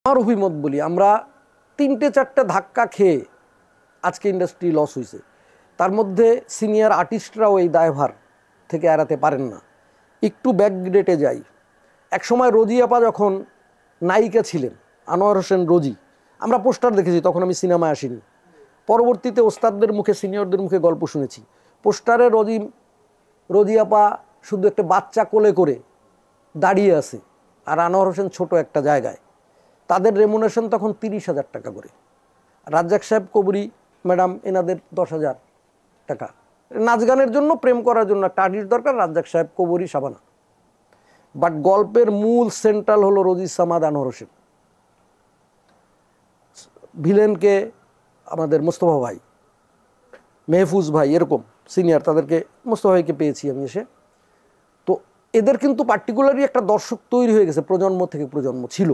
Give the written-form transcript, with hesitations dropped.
আমার অভিমত বলি, আমরা তিনটে চারটে ধাক্কা খেয়ে আজকে ইন্ডাস্ট্রি লস হয়েছে। তার মধ্যে সিনিয়র আর্টিস্টরাও এই দায়ভার থেকে এড়াতে পারেন না। একটু ব্যাকডেটে যাই, একসময় রোজি আপা যখন নায়িকা ছিলেন, আনোয়ার হোসেন রোজি, আমরা পোস্টার দেখেছি, তখন আমি সিনেমায় আসিনি। পরবর্তীতে ওস্তাদদের মুখে, সিনিয়রদের মুখে গল্প শুনেছি। পোস্টারে রোজি আপা শুধু একটা বাচ্চা কোলে করে দাঁড়িয়ে আছে, আর আনোয়ার হোসেন ছোট একটা জায়গায়। তাদের রেমুনেশন তখন 30,000 টাকা করে। রাজ্জাক সাহেব কবরী ম্যাডাম, এনাদের 10,000 টাকা। নাচ গানের জন্য, প্রেম করার জন্য একটা আর্টিস্ট দরকার, রাজ্জাক সাহেব কবরী শাবানা। বাট গল্পের মূল সেন্ট্রাল হলো রোজি, সামাদ, আনোয়ার হোসেন। ভিলেনকে আমাদের মোস্তফা ভাই, মেহফুজ ভাই, এরকম সিনিয়র, তাদেরকে মোস্তফা ভাইকে পেয়েছি আমি এসে। তো এদের কিন্তু পার্টিকুলারলি একটা দর্শক তৈরি হয়ে গেছে, প্রজন্ম থেকে প্রজন্ম ছিল।